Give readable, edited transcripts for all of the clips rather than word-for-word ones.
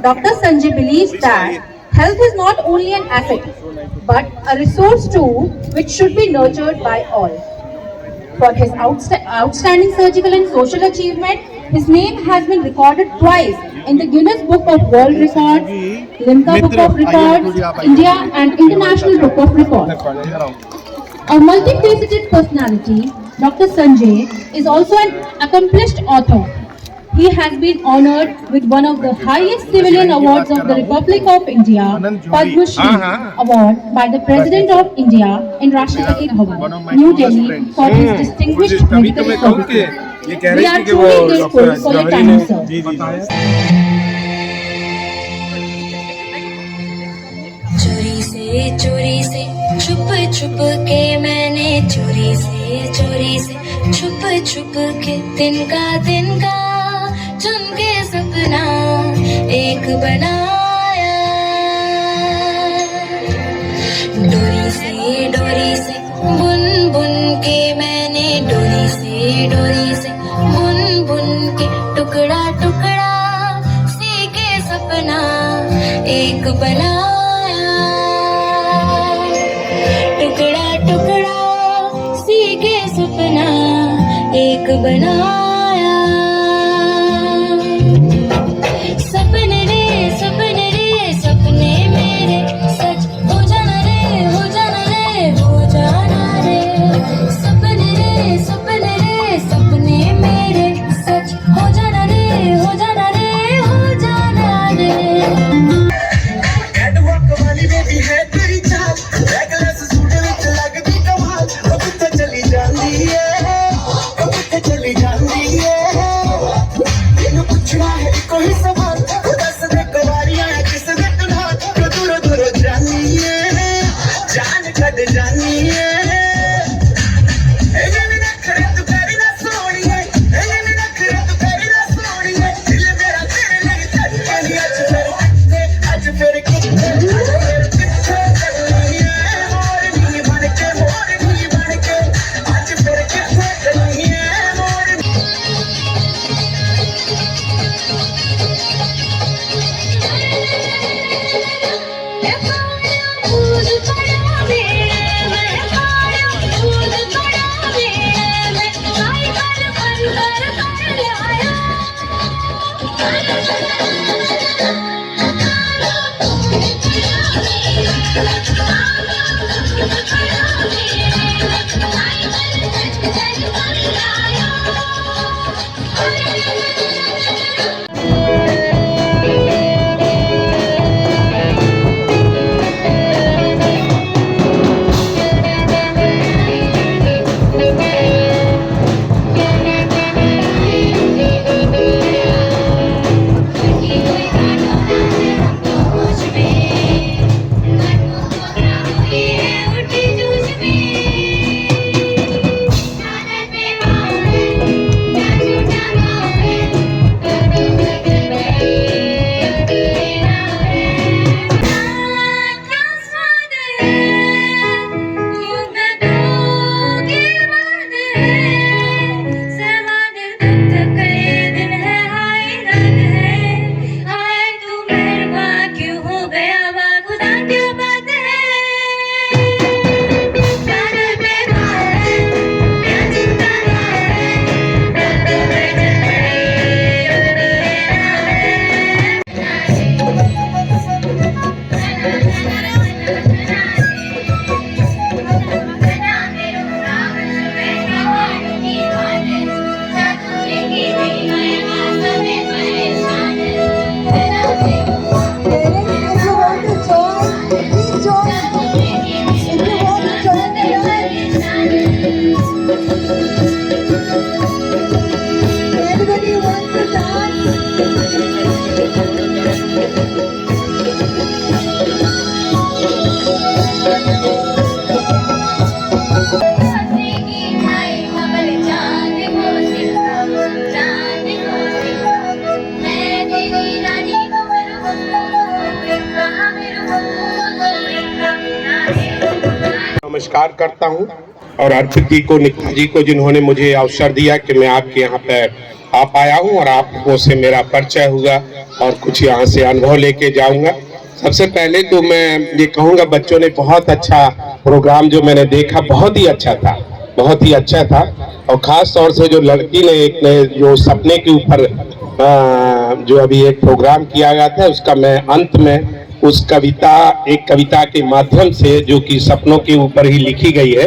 Dr. Sanjay believes that health is not only an asset, but a resource too, which should be nurtured by all. For his outstanding surgical and social achievement, his name has been recorded twice in the Guinness Book of World Records, Limca Book of Records, India and International Book of Records. A multifaceted personality, Dr. Sanjay is also an accomplished author. He has been honored with one of the highest civilian awards of the Republic of India, Padma Shri Award by the President of India in Rashtrapati Bhavan, New Delhi, for his distinguished medical services. We are truly grateful for your time, sir. चोरी से छुप छुप के मैंने चोरी से छुप के तिनका चुन के सपना एक बनाया। डोरी से बुन बुन के मैंने डोरी से बुन के टुकड़ा सी के सपना एक बनाया। सपना एक बनाया। सपने मेरे सच हो जाना रे सपने मेरे सच हो जाना रे कैटवॉक वाली बेबी है तेरी चाल, रेगुलर सूट विच लगदी कमाल। ओ किथे चली जांदी है, तेनू पुछना है कोई सवाल। ओ दस दे कवारियां किस दे तुना जो दूरों जानी है, जान कद जानी है। नमस्कार करता हूं और अर्पित जी को, निखिल जी को, जिन्होंने मुझे अवसर दिया कि मैं आपके यहाँ पर आ पाया हूं और आप लोगों से मेरा परिचय हुआ। और कुछ यहाँ से अनुभव लेके जाऊंगा। सबसे पहले तो मैं ये कहूँगा, बच्चों ने बहुत अच्छा प्रोग्राम जो मैंने देखा, बहुत ही अच्छा था, बहुत ही अच्छा था। और ख़ास तौर से जो लड़की ने एक ने जो सपने के ऊपर जो अभी एक प्रोग्राम किया गया था, उसका मैं अंत में उस कविता, एक कविता के माध्यम से जो कि सपनों के ऊपर ही लिखी गई है,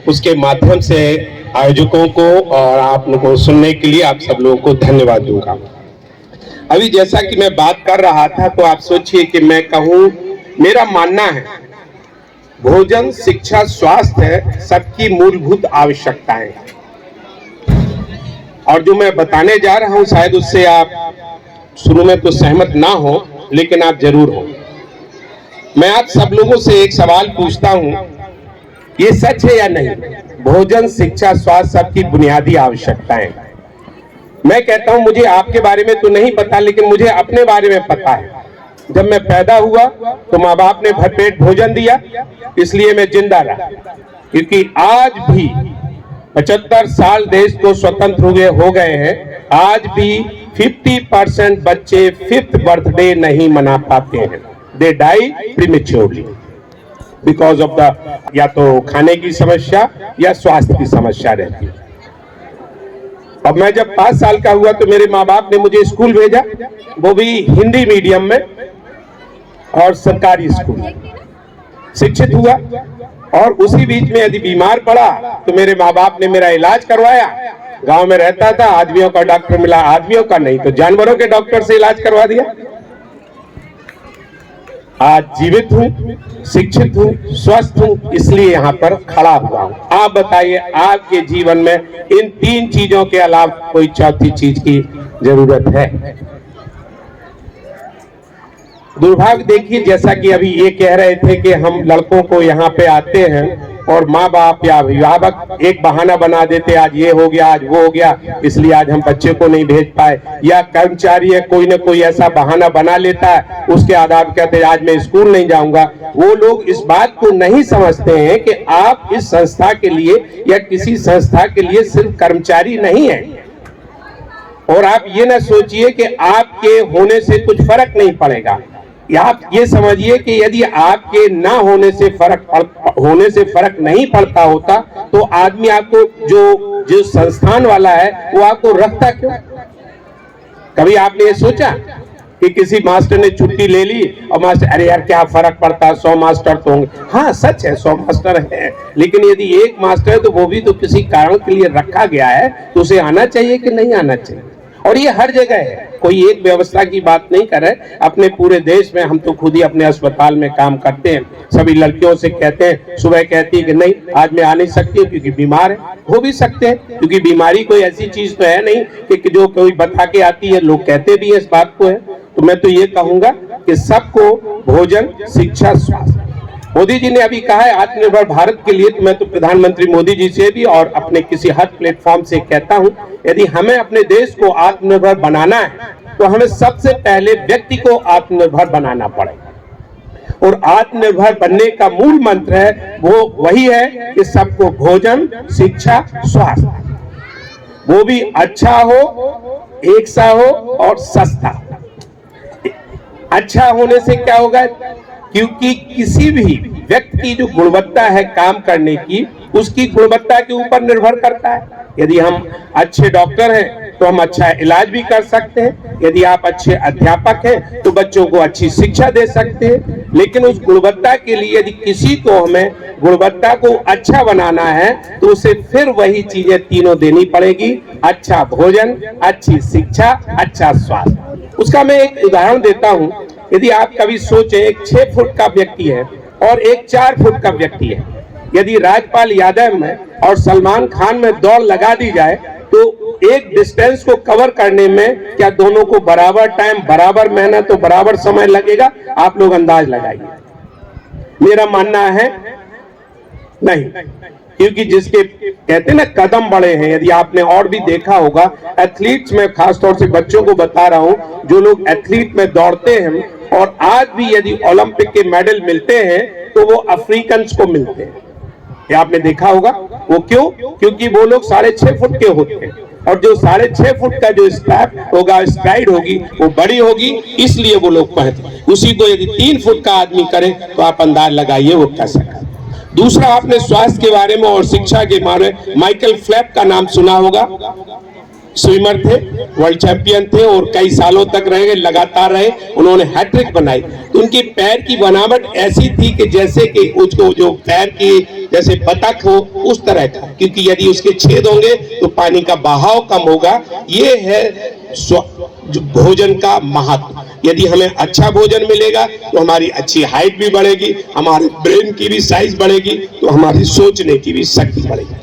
उसके माध्यम से आयोजकों को और आप लोगों को सुनने के लिए आप सब लोगों को धन्यवाद दूंगा। अभी जैसा कि मैं बात कर रहा था, तो आप सोचिए कि मैं कहूँ, मेरा मानना है भोजन, शिक्षा, स्वास्थ्य सबकी मूलभूत आवश्यकताएं, और जो मैं बताने जा रहा हूं शायद उससे आप शुरू में तो सहमत ना हो, लेकिन आप जरूर हो। मैं आप सब लोगों से एक सवाल पूछता हूं, ये सच है या नहीं? भोजन, शिक्षा, स्वास्थ्य सबकी बुनियादी आवश्यकताएं। मैं कहता हूं, मुझे आपके बारे में तो नहीं पता, लेकिन मुझे अपने बारे में पता है। जब मैं पैदा हुआ तो माँ बाप ने भरपेट भोजन दिया, इसलिए मैं जिंदा रहा। क्योंकि आज भी 75 साल देश को स्वतंत्र हो गए हैं, आज भी 50% बच्चे 5th बर्थडे नहीं मना पाते हैं। They die prematurely because of the, या तो खाने की समस्या या स्वास्थ्य की समस्या रहती है। अब मैं जब 5 साल का हुआ तो मेरे माँ बाप ने मुझे स्कूल भेजा, वो भी हिंदी मीडियम में और सरकारी स्कूल। शिक्षित हुआ, और उसी बीच में यदि बीमार पड़ा तो मेरे माँ बाप ने मेरा इलाज करवाया। गांव में रहता था, आदमियों का डॉक्टर मिला, आदमियों का नहीं तो जानवरों के डॉक्टर से इलाज करवा दिया। आज जीवित हूँ, शिक्षित हूँ, स्वस्थ हूँ, इसलिए यहाँ पर खड़ा हुआ हूँ। आप बताइए, आपके जीवन में इन 3 चीजों के अलावा कोई चौथी चीज की जरूरत है? दुर्भाग्य देखिए, जैसा कि अभी ये कह रहे थे कि हम लड़कों को यहाँ पे आते हैं और माँ बाप या अभिभावक एक बहाना बना देते, आज ये हो गया, आज वो हो गया, इसलिए आज हम बच्चे को नहीं भेज पाए। या कर्मचारी है, कोई ना कोई ऐसा बहाना बना लेता है, उसके आधार पर कहते हैं आज मैं स्कूल नहीं जाऊंगा। वो लोग इस बात को नहीं समझते हैं कि आप इस संस्था के लिए या किसी संस्था के लिए सिर्फ कर्मचारी नहीं है। और आप ये ना सोचिए कि आपके होने से कुछ फर्क नहीं पड़ेगा। आप ये समझिए कि यदि आपके ना होने से फर्क नहीं पड़ता होता तो आदमी आपको जो संस्थान वाला है वो आपको रखता क्यों? कभी आपने ये सोचा कि किसी मास्टर ने छुट्टी ले ली और मास्टर, अरे यार क्या फर्क पड़ता है, 100 मास्टर तो होंगे। हाँ सच है, 100 मास्टर है, लेकिन यदि एक मास्टर है तो वो भी तो किसी कारण के लिए रखा गया है, तो उसे आना चाहिए कि नहीं आना चाहिए? और ये हर जगह है, कोई एक व्यवस्था की बात नहीं कर रहे। अपने पूरे देश में हम तो खुद ही अपने अस्पताल में काम करते हैं, सभी लड़कियों से कहते हैं, सुबह कहती है कि नहीं आज मैं आ नहीं सकती क्योंकि बीमार है। हो भी सकते हैं, क्योंकि बीमारी कोई ऐसी चीज तो है नहीं कि जो कोई बता के आती है, लोग कहते भी है इस बात को है। तो मैं तो ये कहूंगा कि सबको भोजन, शिक्षा, स्वास्थ्य। मोदी जी ने अभी कहा है आत्मनिर्भर भारत के लिए, तो मैं तो प्रधानमंत्री मोदी जी से भी और अपने किसी हर प्लेटफॉर्म से कहता हूं, यदि हमें अपने देश को आत्मनिर्भर बनाना है तो हमें सबसे पहले व्यक्ति को आत्मनिर्भर बनाना पड़ेगा। और आत्मनिर्भर बनने का मूल मंत्र है वो वही है कि सबको भोजन, शिक्षा, स्वास्थ्य, वो भी अच्छा हो, एक सा हो और सस्ता। अच्छा होने से क्या होगा? क्योंकि किसी भी व्यक्ति की जो गुणवत्ता है काम करने की, उसकी गुणवत्ता के ऊपर निर्भर करता है। यदि हम अच्छे डॉक्टर हैं तो हम अच्छा इलाज भी कर सकते हैं, यदि आप अच्छे अध्यापक हैं तो बच्चों को अच्छी शिक्षा दे सकते हैं। लेकिन उस गुणवत्ता के लिए यदि किसी को हमें गुणवत्ता को अच्छा बनाना है तो उसे फिर वही चीजें तीनों देनी पड़ेगी, अच्छा भोजन, अच्छी शिक्षा, अच्छा स्वास्थ्य। उसका मैं एक उदाहरण देता हूं। यदि आप कभी सोचें, एक 6 फुट का व्यक्ति है और एक 4 फुट का व्यक्ति है, यदि राजपाल यादव में और सलमान खान में दौड़ लगा दी जाए तो एक डिस्टेंस को कवर करने में क्या दोनों को बराबर टाइम, बराबर मेहनत और बराबर समय लगेगा? आप लोग अंदाज लगाइए। मेरा मानना है नहीं, क्योंकि जिसके कहते हैं ना कदम बड़े हैं। यदि आपने और भी देखा होगा एथलीट्स में, खासतौर से बच्चों को बता रहा हूं, जो लोग एथलीट में दौड़ते हैं और आज भी यदि ओलंपिक के मेडल मिलते हैं तो वो अफ्रीकन को मिलते हैं। ये आपने देखा होगा। वो क्यों? क्योंकि वो लोग 6.5 फुट के होते हैं और जो 6.5 फुट का जो स्ट्रैप होगा, स्ट्राइड होगी, वो बड़ी होगी, इसलिए वो लोग पहनते। उसी को यदि 3 फुट का आदमी करे तो आप अंदाज लगाइए वो कैसा है। दूसरा, आपने स्वास्थ्य के बारे में और शिक्षा के बारे में माइकल फेल्प्स का नाम सुना होगा। स्विमर थे, वर्ल्ड चैंपियन थे और कई सालों तक रहे, लगातार रहे, उन्होंने हैट्रिक बनाई। तो उनके पैर की बनावट ऐसी थी कि जैसे कि उसको जो पैर की जैसे बतख हो उस तरह का, क्योंकि यदि उसके छेद होंगे तो पानी का बहाव कम होगा। ये है भोजन का महत्व। यदि हमें अच्छा भोजन मिलेगा तो हमारी अच्छी हाइट भी बढ़ेगी, हमारे ब्रेन की भी साइज बढ़ेगी, तो हमारी सोचने की भी शक्ति बढ़ेगी।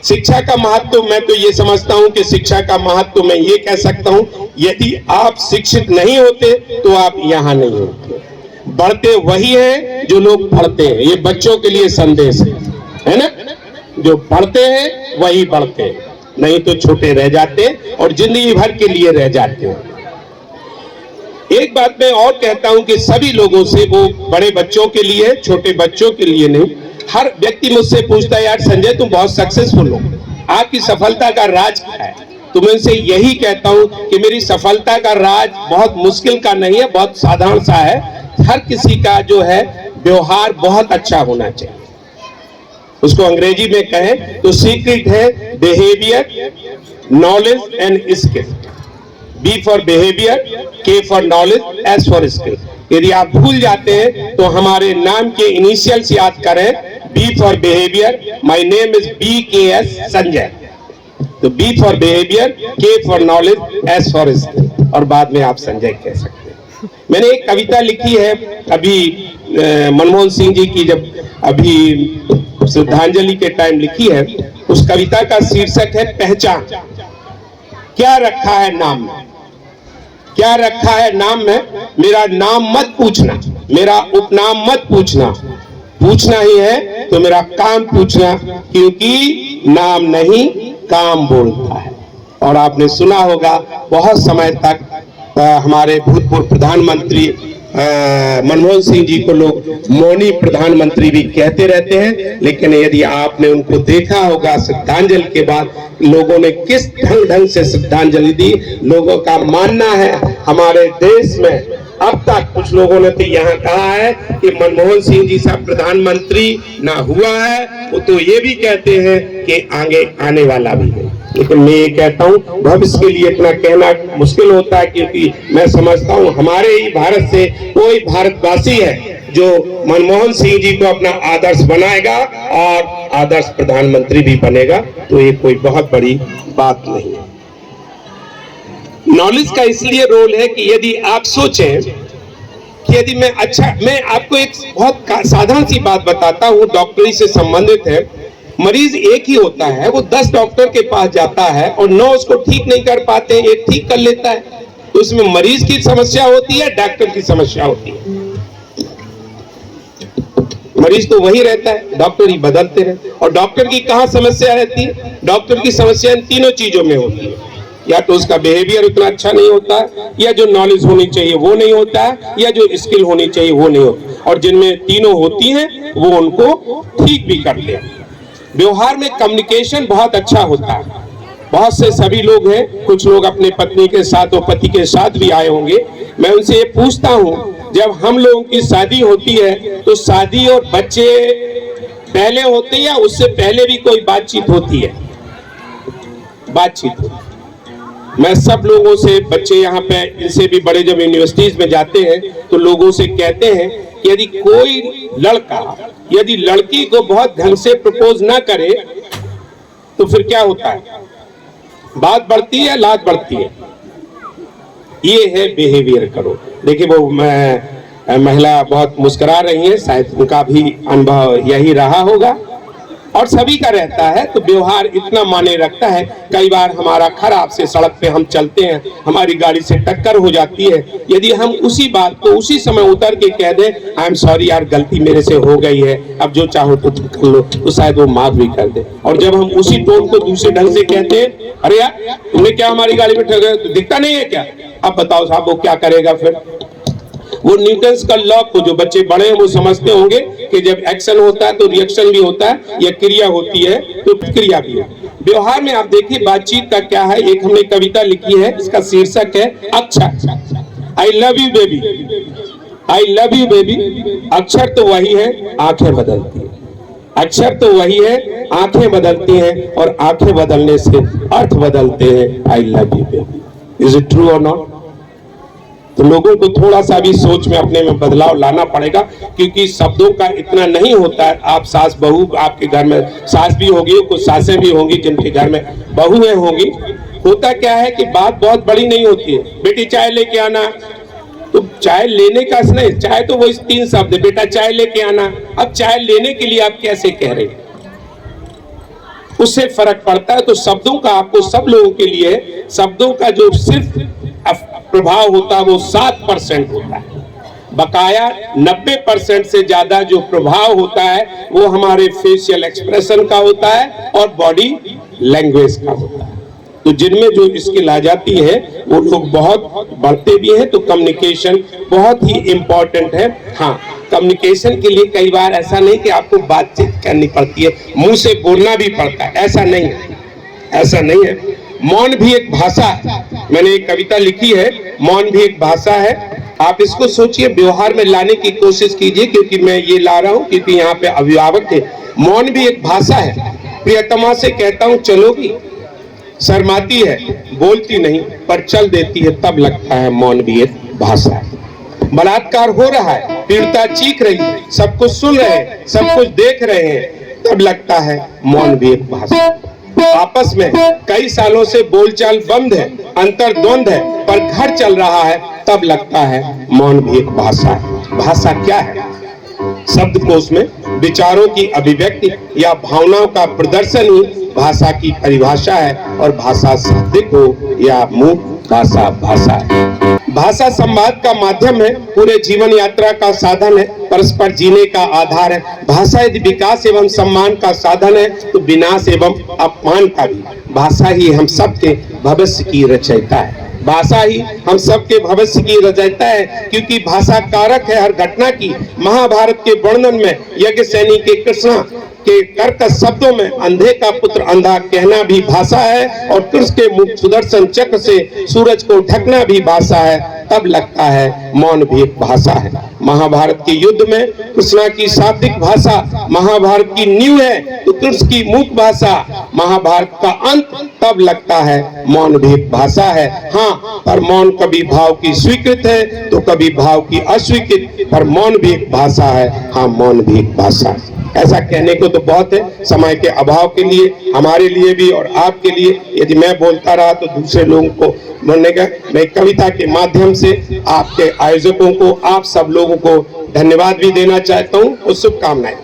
शिक्षा का महत्व, मैं तो ये समझता हूं कि शिक्षा का महत्व मैं ये कह सकता हूं, यदि आप शिक्षित नहीं होते तो आप यहां नहीं होते। बढ़ते वही हैं जो लोग पढ़ते हैं। ये बच्चों के लिए संदेश है ना, जो पढ़ते हैं वही बढ़ते हैं, नहीं तो छोटे रह जाते और जिंदगी भर के लिए रह जाते हैं। एक बात मैं और कहता हूं कि सभी लोगों से, वो बड़े बच्चों के लिए, छोटे बच्चों के लिए नहीं, हर व्यक्ति मुझसे पूछता है, यार संजय तुम बहुत सक्सेसफुल हो, आपकी सफलता का राज क्या है? तो मैं उनसे यही कहता हूं कि मेरी सफलता का राज बहुत मुश्किल का नहीं है, बहुत साधारण सा है। हर किसी का जो है व्यवहार बहुत अच्छा होना चाहिए। उसको अंग्रेजी में कहें तो सीक्रेट है behaviour, knowledge and skill. B for behaviour, K for knowledge, S for skill. यदि आप भूल जाते हैं तो हमारे नाम के इनिशियल्स याद करें। B for behaviour, my name is BKS Sanjay. तो B for behaviour, K for knowledge, S for skill, और बाद में आप संजय कह सकते हैं। मैंने एक कविता लिखी है अभी मनमोहन सिंह जी की, जब अभी श्रद्धांजलि के टाइम लिखी है। उस कविता का शीर्षक है पहचान। क्या रखा है नाम में, क्या रखा है नाम में? मेरा नाम मत पूछना, मेरा उपनाम मत पूछना, पूछना ही है तो मेरा काम पूछना, क्योंकि नाम नहीं काम बोलता है। और आपने सुना होगा बहुत समय तक हमारे भूतपूर्व प्रधानमंत्री मनमोहन सिंह जी को लोग मौनी प्रधानमंत्री भी कहते रहते हैं, लेकिन यदि आपने उनको देखा होगा श्रद्धांजलि के बाद लोगों ने किस ढंग से श्रद्धांजलि दी। लोगों का मानना है हमारे देश में अब तक कुछ लोगों ने तो यहाँ कहा है कि मनमोहन सिंह जी सा प्रधानमंत्री ना हुआ है, वो तो ये भी कहते हैं कि आगे आने वाला भी है। लेकिन मैं ये कहता हूँ भविष्य के लिए इतना कहना मुश्किल होता है, क्योंकि मैं समझता हूँ हमारे ही भारत से कोई भारतवासी है जो मनमोहन सिंह जी को अपना आदर्श बनाएगा और आदर्श प्रधानमंत्री भी बनेगा, तो ये कोई बहुत बड़ी बात नहीं है। नॉलेज का इसलिए रोल है कि यदि आप सोचें कि यदि मैं आपको एक बहुत साधारण सी बात बताता हूँ, डॉक्टरी से संबंधित है। मरीज एक ही होता है, वो 10 डॉक्टर के पास जाता है और 9 उसको ठीक नहीं कर पाते, एक ठीक कर लेता है। तो उसमें मरीज की समस्या होती है, डॉक्टर की समस्या होती है। मरीज तो वही रहता है, डॉक्टर ही बदलते रहते। और डॉक्टर की कहाँ समस्या रहती है? डॉक्टर की समस्या इन तीनों चीजों में होती है। या तो उसका बिहेवियर उतना अच्छा नहीं होता, या जो नॉलेज होनी चाहिए वो नहीं होता है, या जो स्किल होनी चाहिए वो नहीं होती। और जिनमें तीनों होती हैं वो उनको ठीक भी करते हैं। व्यवहार में कम्युनिकेशन बहुत अच्छा होता है। बहुत से सभी लोग हैं, कुछ लोग अपने पत्नी के साथ और पति के साथ भी आए होंगे। मैं उनसे ये पूछता हूँ, जब हम लोगों की शादी होती है तो शादी और बच्चे पहले होते हैं या उससे पहले भी कोई बातचीत होती है? बातचीत होती है। मैं सब लोगों से, बच्चे यहाँ पे इनसे भी बड़े जब यूनिवर्सिटीज में जाते हैं तो लोगों से कहते हैं कि यदि कोई लड़का यदि लड़की को बहुत ढंग से प्रपोज ना करे तो फिर क्या होता है? बात बढ़ती है, लात बढ़ती है। ये है बिहेवियर करो। देखिए वो महिला बहुत मुस्कुरा रही है, शायद उनका भी अनुभव यही रहा होगा और सभी का रहता है। तो व्यवहार इतना माने रखता है। कई बार हमारा खराब से सड़क पे हम चलते हैं, हमारी गाड़ी से टक्कर हो जाती है, यदि हम उसी बात को उसी समय उतर के कह दें, आई एम सॉरी यार, गलती मेरे से हो गई है, अब जो चाहो तो तुम कर लो, तो शायद वो माफ भी कर दे। और जब हम उसी टोन को दूसरे ढंग से कहते हैं, अरे यार तुमने क्या हमारी गाड़ी में ठहरा, तो दिखता नहीं है क्या? अब बताओ साहब वो क्या करेगा फिर? वो न्यूटन्स का लॉ को जो बच्चे बड़े हैं वो समझते होंगे कि जब एक्शन होता है तो रिएक्शन भी होता है, या क्रिया होती है तो क्रिया भी होती है। व्यवहार में आप देखिए बातचीत का क्या है। एक हमने कविता लिखी है, इसका शीर्षक है अक्षर। I love you baby, I love you baby. अक्षर तो वही है, आंखें बदलती है। अक्षर तो वही है, आंखें बदलती हैं, और आंखें बदलने से अर्थ बदलते हैं। I love you baby. Is it true और नॉट? तो लोगों को थोड़ा सा भी सोच में अपने में बदलाव लाना पड़ेगा, क्योंकि शब्दों का इतना नहीं होता है। आप सास बहू, आपके घर में सास भी होगी, कुछ सासें भी होंगी जिनके घर में बहुएं होंगी। होता क्या है कि बात बहुत बड़ी नहीं होती है। बेटी चाय लेके आना, तो चाय लेने का नहीं, चाय तो वही 3 शब्द है, बेटा चाय लेके आना। अब चाय लेने के लिए आप कैसे कह रहे हैं, उससे फर्क पड़ता है। तो शब्दों का आपको सब लोगों के लिए शब्दों का जो सिर्फ प्रभाव होता है वो 7% होता है। बकाया 90% से ज्यादा जो प्रभाव होता है वो हमारे फेशियल एक्सप्रेशन का होता है और बॉडी लैंग्वेज का होता है। तो जिनमें जो स्किल आ जाती है वो लोग बहुत बढ़ते भी हैं। तो कम्युनिकेशन बहुत ही इंपॉर्टेंट है। हाँ, कम्युनिकेशन के लिए कई बार ऐसा नहीं कि आपको बातचीत करनी पड़ती है, मुंह से बोलना भी पड़ता है, ऐसा नहीं है, ऐसा नहीं है। मौन भी एक भाषा है। मैंने एक कविता लिखी है, मौन भी एक भाषा है। आप इसको सोचिए, व्यवहार में लाने की कोशिश कीजिए, क्योंकि मैं ये ला रहा हूँ क्योंकि यहाँ पे अभिभावक है। मौन भी एक भाषा है। प्रियतमा से कहता हूँ चलोगी, शर्माती है, बोलती नहीं, पर चल देती है, तब लगता है मौन भी एक भाषा है। बलात्कार हो रहा है, पीड़िता चीख रही है, सब कुछ सुन रहे हैं, सब कुछ देख रहे हैं, तब लगता है मौन भी एक भाषा है। आपस में कई सालों से बोलचाल बंद है, अंतर द्वंद है, पर घर चल रहा है, तब लगता है मौन भी एक भाषा है। भाषा क्या है? शब्दकोश में विचारों की अभिव्यक्ति या भावनाओं का प्रदर्शन ही भाषा की परिभाषा है। और भाषा शाब्दिक हो या मूक, भाषा भाषा है। भाषा संवाद का माध्यम है, पूरे जीवन यात्रा का साधन है, परस्पर जीने का आधार है। भाषा यदि विकास एवं सम्मान का साधन है तो विनाश एवं अपमान का भी। भाषा ही हम सबके भविष्य की रचयिता है। भाषा ही हम सबके भविष्य की रचयिता है, क्योंकि भाषा कारक है हर घटना की। महाभारत के वर्णन में यज्ञसेनी के कृष्ण के कर्कश शब्दों में अंधे का पुत्र अंधा कहना भी भाषा है, और कृष्ण के मुख सुदर्शन चक्र से सूरज को ढकना भी भाषा है, तब लगता है मौन भी एक भाषा है। महाभारत के युद्ध में कृष्णा की शाब्दिक भाषा महाभारत की नींव है, तो कृष्ण की मूक भाषा महाभारत का अंत, तब लगता है मौन भी एक भाषा है। हाँ, पर मौन कभी भाव की स्वीकृत है तो कभी भाव की अस्वीकृत, पर मौन भी एक भाषा है। हाँ, मौन भी एक भाषा है। ऐसा कहने को तो बहुत है, समय के अभाव के लिए, हमारे लिए भी और आपके लिए। यदि मैं बोलता रहा तो दूसरे लोगों को बोलने का, मैं कविता के माध्यम से आपके आयोजकों को, आप सब लोगों को धन्यवाद भी देना चाहता हूँ और शुभकामनाएं।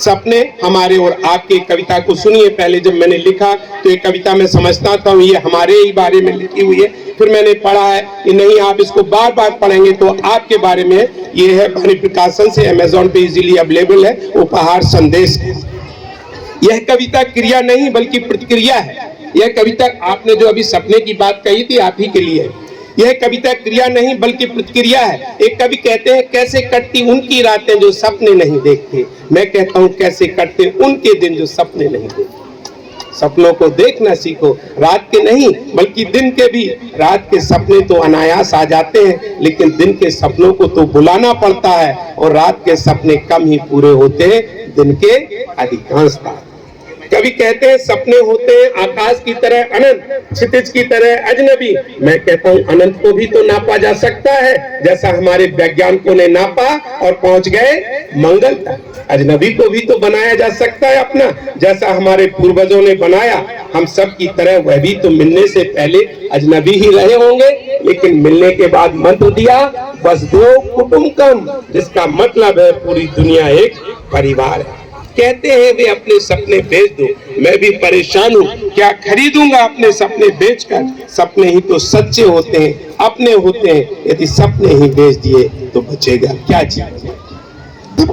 सपने हमारे और आपके कविता को सुनिए। पहले जब मैंने लिखा तो ये कविता मैं समझता था ये हमारे ही बारे में लिखी हुई है, फिर मैंने पढ़ा है कि नहीं, आप इसको बार बार पढ़ेंगे तो आपके बारे में। ये है वाणी प्रकाशन से, अमेजोन पे इजीली अवेलेबल है, उपहार संदेश है। यह कविता क्रिया नहीं बल्कि प्रतिक्रिया है। यह कविता आपने जो अभी सपने की बात कही थी, आप ही के लिए है। यह कविता क्रिया नहीं बल्कि प्रतिक्रिया है। एक कवि कहते हैं, कैसे कटती उनकी रातें जो सपने नहीं देखते। मैं कहता हूँ, कैसे कटते उनके दिन जो सपने नहीं देखते। सपनों को देखना सीखो, रात के नहीं बल्कि दिन के भी। रात के सपने तो अनायास आ जाते हैं, लेकिन दिन के सपनों को तो बुलाना पड़ता है, और रात के सपने कम ही पूरे होते हैं, दिन के अधिकांशतः। कवि कहते हैं, सपने होते हैं आकाश की तरह अनंत, क्षितिज की तरह अजनबी। मैं कहता हूँ, अनंत को भी तो नापा जा सकता है, जैसा हमारे वैज्ञानिकों ने नापा और पहुंच गए मंगल तक। अजनबी को भी तो बनाया जा सकता है अपना, जैसा हमारे पूर्वजों ने बनाया। हम सब की तरह वह भी तो मिलने से पहले अजनबी ही रहे होंगे, लेकिन मिलने के बाद मंत्र दिया, वसुधैव कुटुंबकम, जिसका मतलब है पूरी दुनिया एक परिवार है। कहते हैं वे अपने सपने बेच दो, मैं भी परेशान हूँ, क्या खरीदूंगा अपने सपने बेचकर। सपने ही तो सच्चे होते हैं, अपने होते हैं। यदि सपने ही बेच दिए तो बचेगा क्या चीज।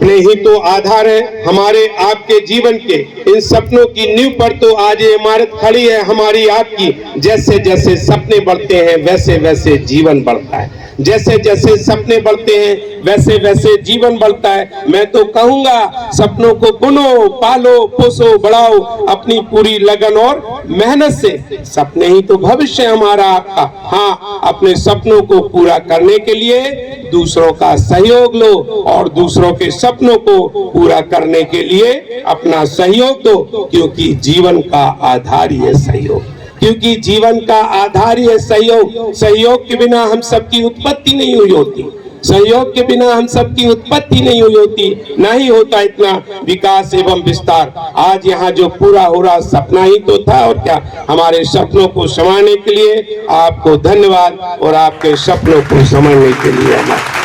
सपने ही तो आधार है हमारे आपके जीवन के। इन सपनों की नींव पर तो आज ये इमारत खड़ी है हमारी आपकी। जैसे जैसे सपने बढ़ते हैं वैसे वैसे जीवन बढ़ता है। जैसे जैसे सपने बढ़ते हैं वैसे वैसे जीवन बढ़ता है। मैं तो कहूंगा सपनों को बुनो, पालो, पोसो, बढ़ाओ अपनी पूरी लगन और मेहनत से। सपने ही तो भविष्य हमारा आपका। हाँ, अपने सपनों को पूरा करने के लिए दूसरों का सहयोग लो और दूसरों के सपनों को पूरा करने के लिए अपना सहयोग दो, क्योंकि जीवन का आधार ही है सहयोग। क्योंकि जीवन का आधार ही है सहयोग। सहयोग के बिना हम सबकी उत्पत्ति नहीं हुई होती। सहयोग के बिना हम सबकी उत्पत्ति नहीं हुई होती, नहीं होता इतना विकास एवं विस्तार। आज यहाँ जो पूरा हो रहा सपना ही तो था और क्या। हमारे सपनों को संभालने के लिए आपको धन्यवाद और आपके सपनों को समझने के लिए हमारा